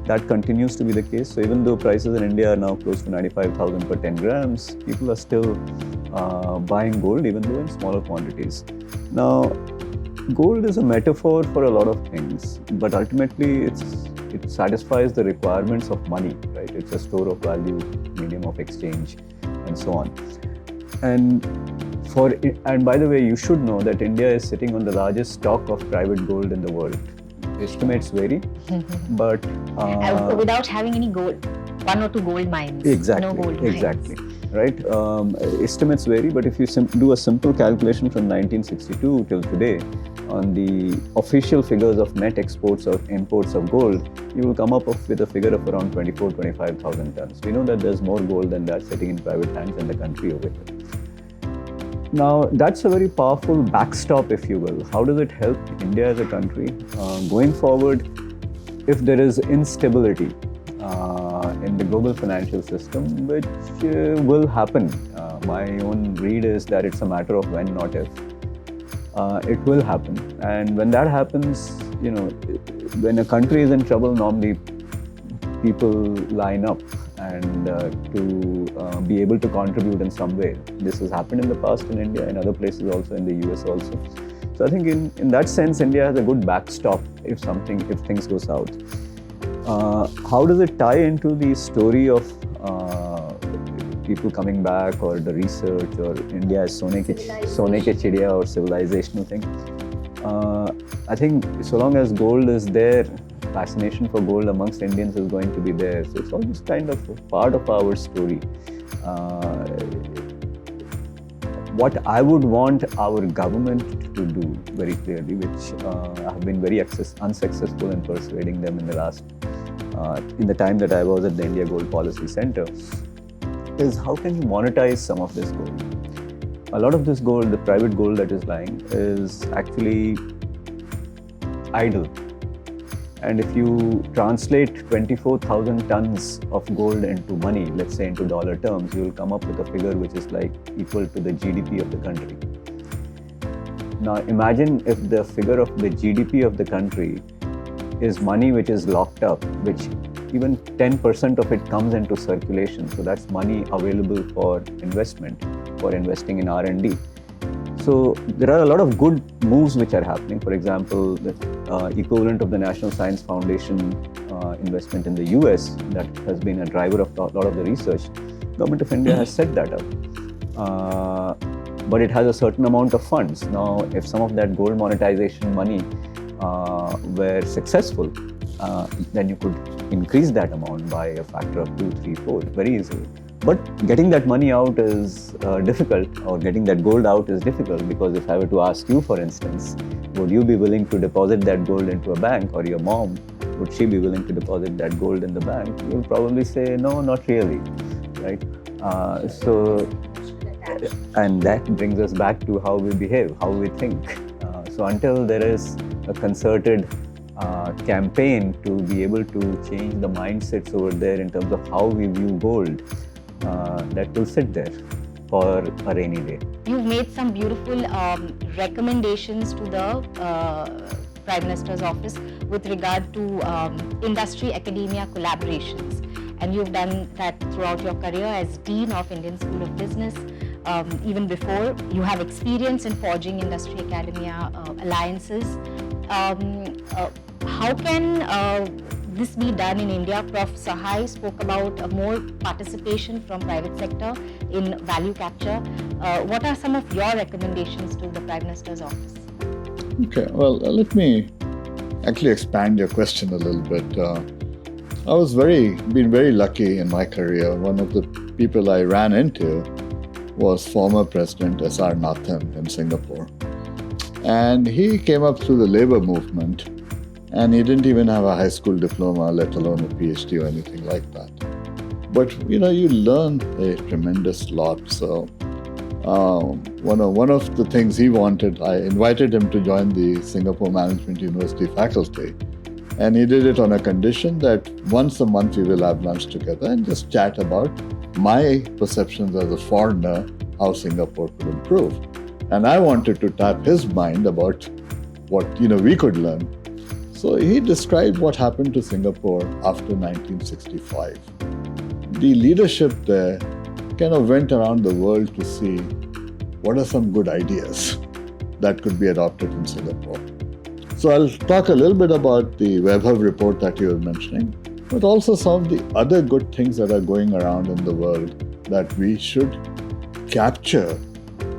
That continues to be the case. So even though prices in India are now close to 95,000 per 10 grams, people are still buying gold, even though in smaller quantities. Now, gold is a metaphor for a lot of things, but ultimately it satisfies the requirements of money, right? It's a store of value, medium of exchange, and so on. And by the way, you should know that India is sitting on the largest stock of private gold in the world. Estimates vary, but without having any gold, 1 or 2 gold mines. Exactly. No gold mines. Exactly. Right. Estimates vary, but if you do a simple calculation from 1962 till today on the official figures of net exports or imports of gold, you will come up with a figure of around 24,000-25,000 tons. We know that there's more gold than that sitting in private hands in the country over here. Now, that's a very powerful backstop, if you will. How does it help India as a country? Going forward, if there is instability in the global financial system, which will happen. My own read is that it's a matter of when, not if. It will happen. And when that happens, when a country is in trouble, normally people line up and to be able to contribute in some way. This has happened in the past in India, in other places also, in the US also. So I think in that sense, India has a good backstop if things go south. How does it tie into the story of people coming back, or the research, or India's Sone ke Chidiya or civilizational thing? I think so long as gold is there, fascination for gold amongst Indians is going to be there. So it's almost kind of a part of our story. What I would want our government to do very clearly, which I have been very unsuccessful in persuading them in the time that I was at the India Gold Policy Centre, is how can you monetize some of this gold? A lot of this gold, the private gold that is lying, is actually idle. And if you translate 24,000 tons of gold into money, let's say into dollar terms, you will come up with a figure which is like equal to the GDP of the country. Now imagine if the figure of the GDP of the country is money which is locked up, which even 10% of it comes into circulation. So that's money available for investment, for investing in R&D. So there are a lot of good moves which are happening. For example, the equivalent of the National Science Foundation investment in the US that has been a driver of a lot of the research. Government of India has set that up. But it has a certain amount of funds. Now, if some of that gold monetization money were successful, then you could increase that amount by a factor of 2, 3, 4 very easily. But getting that money out is difficult, or getting that gold out is difficult, because if I were to ask you, for instance, would you be willing to deposit that gold into a bank, or your mom, would she be willing to deposit that gold in the bank? You'll probably say, no, not really, right? And that brings us back to how we behave, how we think. So until there is a concerted campaign to be able to change the mindsets over there in terms of how we view gold, that will sit there for a rainy day. You've made some beautiful recommendations to the Prime Minister's office with regard to industry-academia collaborations. And you've done that throughout your career as Dean of Indian School of Business. Even before, you have experience in forging industry-academia alliances. How can this be done in India? Prof. Sahay spoke about more participation from private sector in value capture. What are some of your recommendations to the Prime Minister's office? Okay, well, let me actually expand your question a little bit. I was been very lucky in my career. One of the people I ran into was former President S.R. Nathan in Singapore. And he came up through the labor movement, and he didn't even have a high school diploma, let alone a PhD or anything like that. But, you learn a tremendous lot. So one of the things he wanted, I invited him to join the Singapore Management University faculty. And he did it on a condition that once a month we will have lunch together and just chat about my perceptions as a foreigner, how Singapore could improve. And I wanted to tap his mind about what we could learn. So he described what happened to Singapore after 1965. The leadership there kind of went around the world to see what are some good ideas that could be adopted in Singapore. So I'll talk a little bit about the WebHub report that you were mentioning, but also some of the other good things that are going around in the world that we should capture,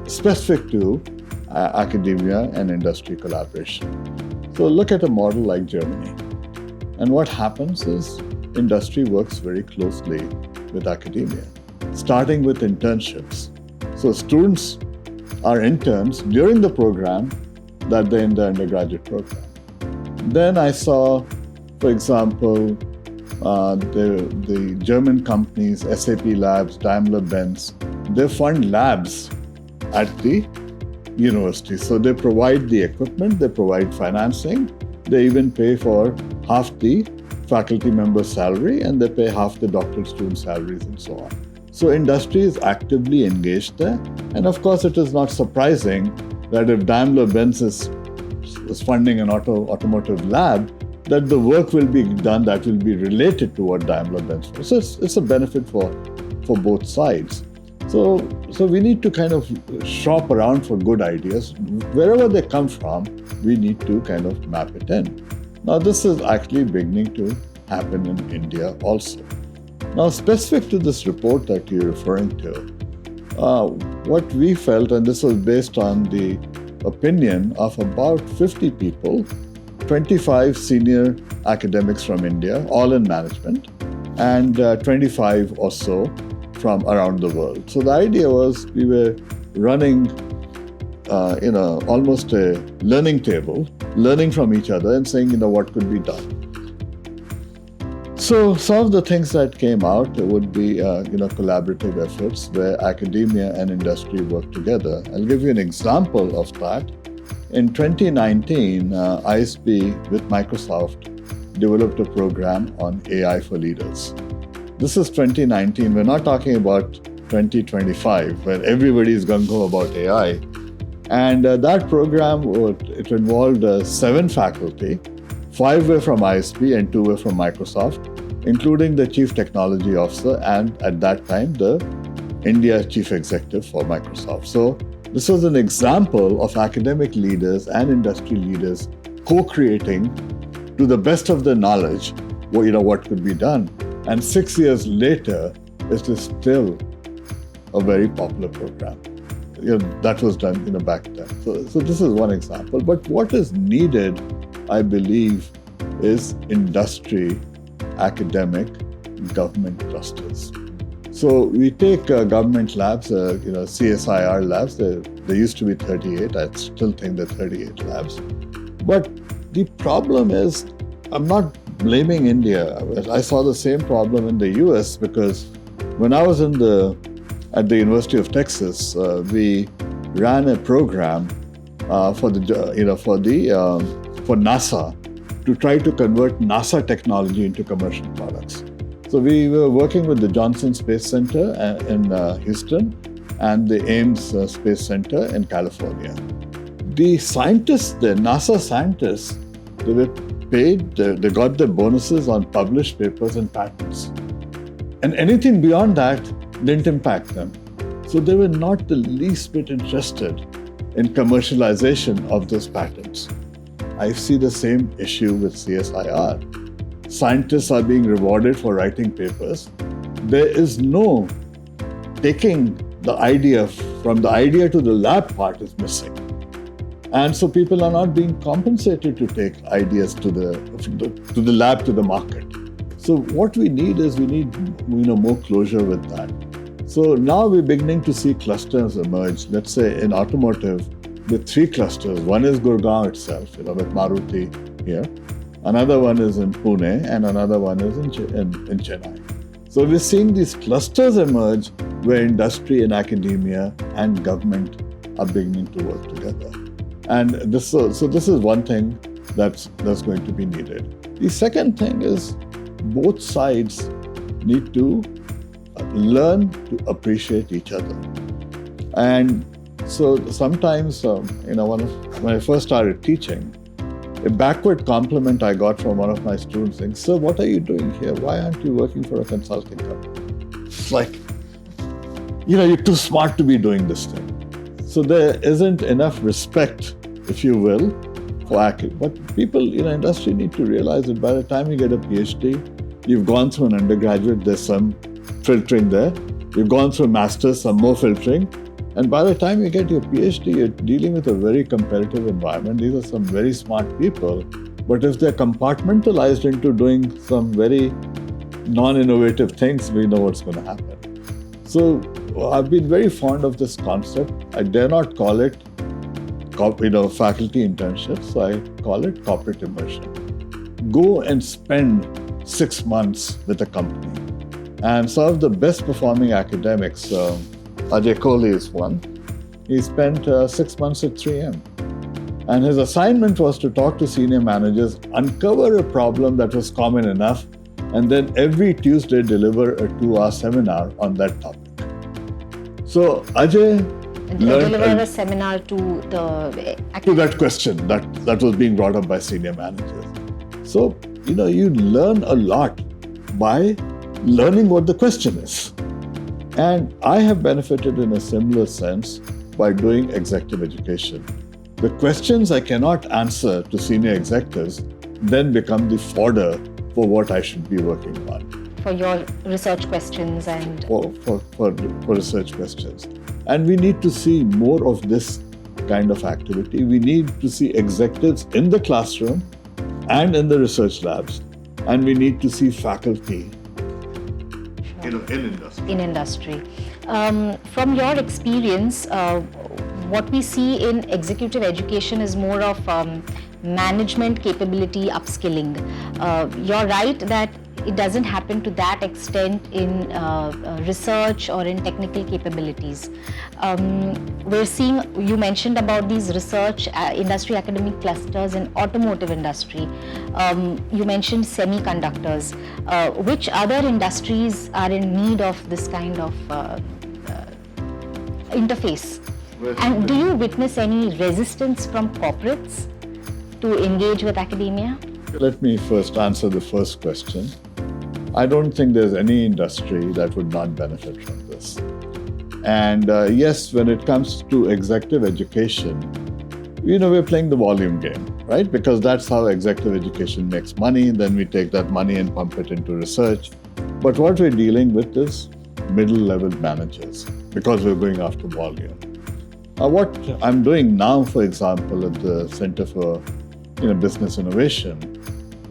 specific to academia and industry collaboration. So look at a model like Germany. And what happens is industry works very closely with academia, starting with internships. So students are interns during the program that they're in the undergraduate program. Then I saw, for example, the German companies, SAP Labs, Daimler-Benz, they fund labs at the university. So they provide the equipment, they provide financing, they even pay for half the faculty member's salary, and they pay half the doctoral student salaries and so on. So industry is actively engaged there. And of course, it is not surprising that if Daimler-Benz is funding an automotive lab, that the work will be done that will be related to what Daimler-Benz does. So it's a benefit for both sides. So we need to kind of shop around for good ideas. Wherever they come from, we need to kind of map it in. Now, this is actually beginning to happen in India also. Now, specific to this report that you're referring to, what we felt, and this was based on the opinion of about 50 people, 25 senior academics from India, all in management, and 25 or so from around the world. So the idea was we were running almost a learning table, learning from each other and saying, what could be done. So some of the things that came out would be, collaborative efforts where academia and industry work together. I'll give you an example of that. In 2019, ISB with Microsoft developed a program on AI for leaders. This is 2019. We're not talking about 2025, where everybody is gung-ho about AI. And that program, it involved 7 faculty. 5 were from ISB and 2 were from Microsoft, including the Chief Technology Officer and at that time the India Chief Executive for Microsoft. So this was an example of academic leaders and industry leaders co-creating to the best of their knowledge what could be done. And 6 years later, it is still a very popular program. That was done back then. So this is one example. But what is needed, I believe, is industry, academic, government clusters. So we take government labs, CSIR labs. There used to be 38. I still think there are 38 labs. But the problem is, I'm not blaming India. I saw the same problem in the US because when I was at the University of Texas, we ran a program for NASA to try to convert NASA technology into commercial products. So we were working with the Johnson Space Center in Houston and the Ames Space Center in California. The scientists, the NASA scientists, they were paid, they got their bonuses on published papers and patents. And anything beyond that didn't impact them. So they were not the least bit interested in commercialization of those patents. I see the same issue with CSIR. Scientists are being rewarded for writing papers. There is no taking the idea from the idea to the lab part is missing. And so people are not being compensated to take ideas to the lab, to the market. So what we need is more closure with that. So now we're beginning to see clusters emerge. Let's say in automotive, with 3 clusters. One is Gurgaon itself, with Maruti here. Another one is in Pune, and another one is in Chennai. So we're seeing these clusters emerge where industry and academia and government are beginning to work together. And this is one thing that's going to be needed. The second thing is both sides need to learn to appreciate each other. And so sometimes, when I first started teaching, a backward compliment I got from one of my students saying, "Sir, what are you doing here? Why aren't you working for a consulting company?" It's like, you're too smart to be doing this thing. So there isn't enough respect, if you will, for academia. But people in industry need to realize that by the time you get a PhD, you've gone through an undergraduate, there's some filtering there. You've gone through a master's, some more filtering. And by the time you get your PhD, you're dealing with a very competitive environment. These are some very smart people. But if they're compartmentalized into doing some very non-innovative things, we know what's going to happen. So I've been very fond of this concept. I dare not call it faculty internships. I call it corporate immersion. Go and spend 6 months with a company. And some of the best performing academics, Ajay Kohli is one. He spent 6 months at 3M. And his assignment was to talk to senior managers, uncover a problem that was common enough, and then every Tuesday deliver a 2-hour seminar on that topic. So Ajay deliver a seminar to that question that was being brought up by senior managers. So, you learn a lot by learning what the question is. And I have benefited in a similar sense by doing executive education. The questions I cannot answer to senior executives then become the fodder for what I should be working on. For your research questions and... For research questions. And we need to see more of this kind of activity. We need to see executives in the classroom and in the research labs. And we need to see faculty in industry. From your experience, what we see in executive education is more of management capability upskilling. You're right that it doesn't happen to that extent in research or in technical capabilities. We're seeing, you mentioned about these research industry academic clusters in automotive industry. You mentioned semiconductors. Which other industries are in need of this kind of interface? And do you witness any resistance from corporates to engage with academia? Let me first answer the first question. I don't think there's any industry that would not benefit from this. And yes, when it comes to executive education, we're playing the volume game, right? Because that's how executive education makes money. Then we take that money and pump it into research. But what we're dealing with is middle-level managers because we're going after volume. What I'm doing now, for example, at the Center for Business Innovation,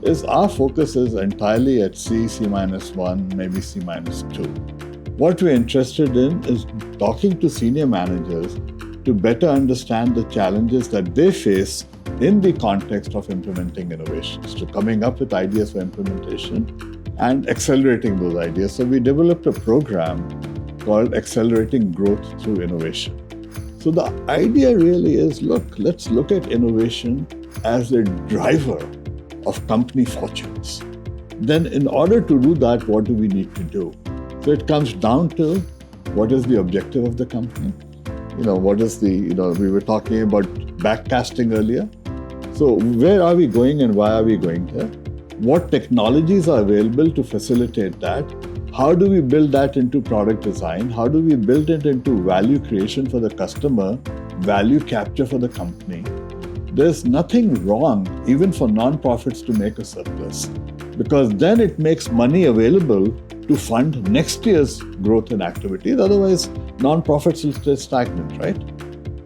is our focus is entirely at C, C-1, maybe C-2. What we're interested in is talking to senior managers to better understand the challenges that they face in the context of implementing innovations, to coming up with ideas for implementation and accelerating those ideas. So we developed a program called Accelerating Growth Through Innovation. So the idea really is, let's look at innovation as a driver of company fortunes. Then in order to do that, what do we need to do? So it comes down to what is the objective of the company? What is we were talking about backcasting earlier. So where are we going and why are we going there? What technologies are available to facilitate that? How do we build that into product design? How do we build it into value creation for the customer, value capture for the company? There's nothing wrong, even for non-profits, to make a surplus, because then it makes money available to fund next year's growth and activities. Otherwise, non-profits will stay stagnant, right?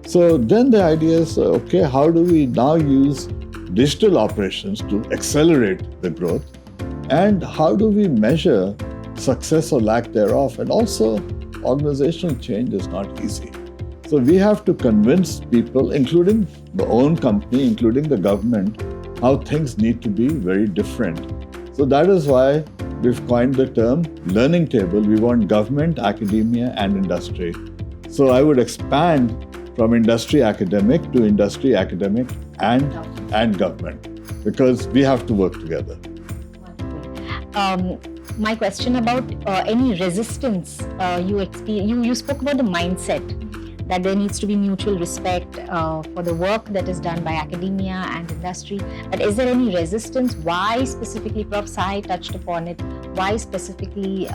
So then the idea is, okay, how do we now use digital operations to accelerate the growth? And how do we measure success or lack thereof? And also, organizational change is not easy. So we have to convince people, including the own company, including the government, how things need to be very different. So that is why we've coined the term learning table. We want government, academia, and industry. So I would expand from industry academic to industry academic and government, because we have to work together. My question about any resistance you experience. You spoke about the mindset, that there needs to be mutual respect for the work that is done by academia and industry. But is there any resistance? Why specifically, Prof. Sahay touched upon it, why specifically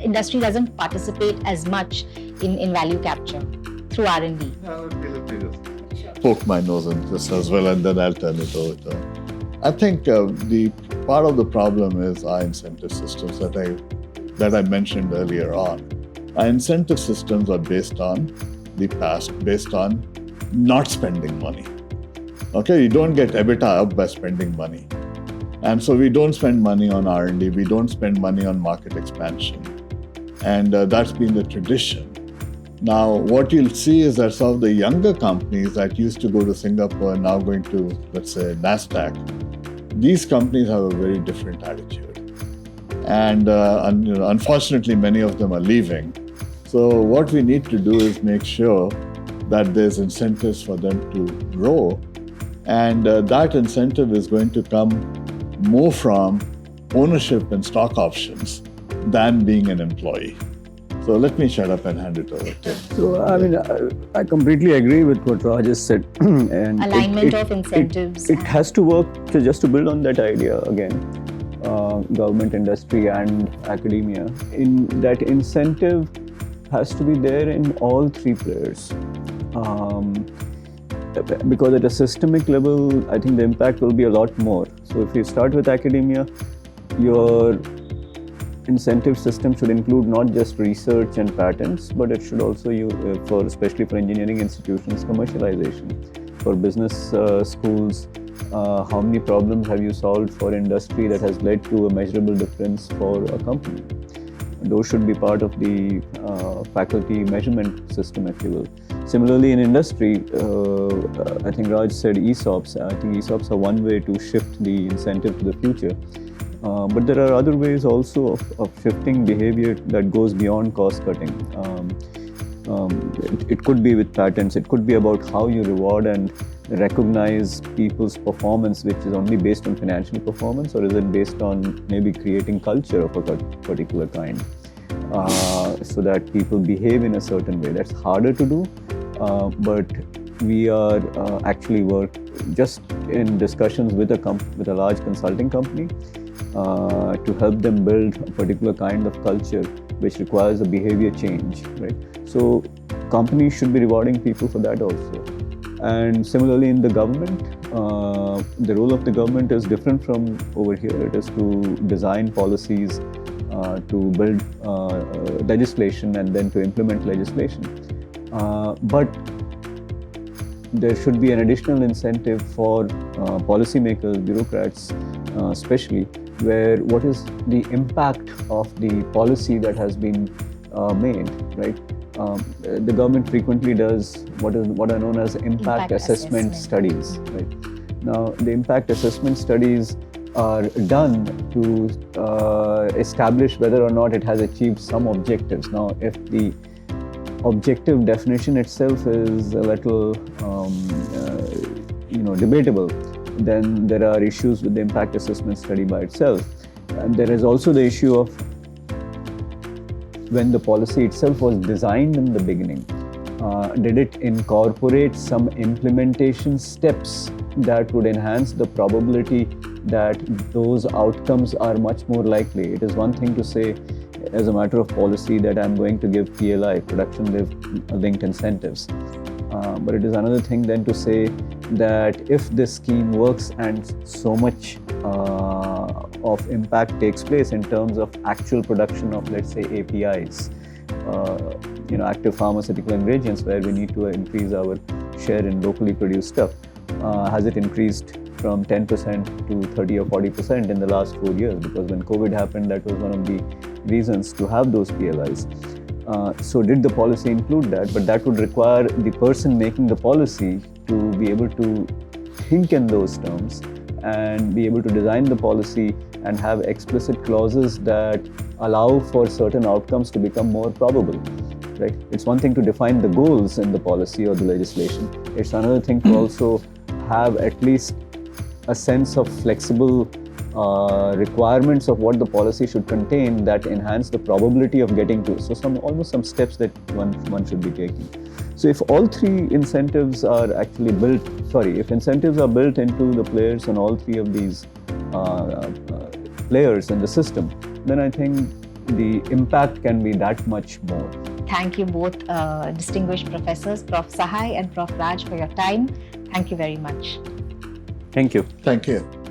industry doesn't participate as much in value capture through R&D? Poke my nose in this as well, and then I'll turn it over to her. I think the part of the problem is our incentive systems that I mentioned earlier on. Our incentive systems are based on the past, based on not spending money. Okay, you don't get EBITDA up by spending money. And so we don't spend money on R&D, we don't spend money on market expansion. And that's been the tradition. Now, what you'll see is that some of the younger companies that used to go to Singapore and now going to, let's say, NASDAQ, these companies have a very different attitude. And unfortunately, many of them are leaving. So what we need to do is make sure that there's incentives for them to grow. And that incentive is going to come more from ownership and stock options than being an employee. So let me shut up and hand it over to you. So, I completely agree with what Raj has said. And alignment of incentives. It has to work just to build on that idea again. Government, industry, and academia. In that incentive has to be there in all three players. Because at a systemic level, I think the impact will be a lot more. So if you start with academia, your incentive system should include not just research and patents, but it should also, especially for engineering institutions, commercialization. For business schools, how many problems have you solved for industry that has led to a measurable difference for a company? Those should be part of the faculty measurement system, if you will. Similarly, in industry, I think Raj said ESOPs. I think ESOPs are one way to shift the incentive to the future. But there are other ways also of shifting behavior that goes beyond cost cutting. It could be with patents, it could be about how you reward and recognize people's performance, which is only based on financial performance, or is it based on maybe creating culture of a particular kind, so that people behave in a certain way. That's harder to do, but we are actually just in discussions with a large consulting company to help them build a particular kind of culture which requires a behavior change, right? So companies should be rewarding people for that also. And similarly in the government, the role of the government is different from over here. It is to design policies, to build legislation, and then to implement legislation. But there should be an additional incentive for policymakers, bureaucrats especially, where what is the impact of the policy that has been made, right? The government frequently does what are known as impact assessment studies, right? Now, the impact assessment studies are done to establish whether or not it has achieved some objectives. Now, if the objective definition itself is a little debatable, then there are issues with the impact assessment study by itself. And there is also the issue of when the policy itself was designed in the beginning, did it incorporate some implementation steps that would enhance the probability that those outcomes are much more likely? It is one thing to say, as a matter of policy, that I'm going to give PLI, production-linked incentives. But it is another thing then to say that if this scheme works and so much of impact takes place in terms of actual production of, let's say, APIs, active pharmaceutical ingredients, where we need to increase our share in locally produced stuff, has it increased from 10% to 30 or 40% in the last 4 years? Because when COVID happened, that was one of the reasons to have those PLIs. So did the policy include that? But that would require the person making the policy to be able to think in those terms and be able to design the policy and have explicit clauses that allow for certain outcomes to become more probable, right? It's one thing to define the goals in the policy or the legislation. It's another thing to also have at least a sense of flexible requirements of what the policy should contain that enhance the probability of getting to. So some steps that one should be taking. So if all three incentives are actually if incentives are built into the players on all three of these players in the system, then I think the impact can be that much more. Thank you both, distinguished professors, Prof. Sahay and Prof. Raj, for your time. Thank you very much. Thank you. Thank you.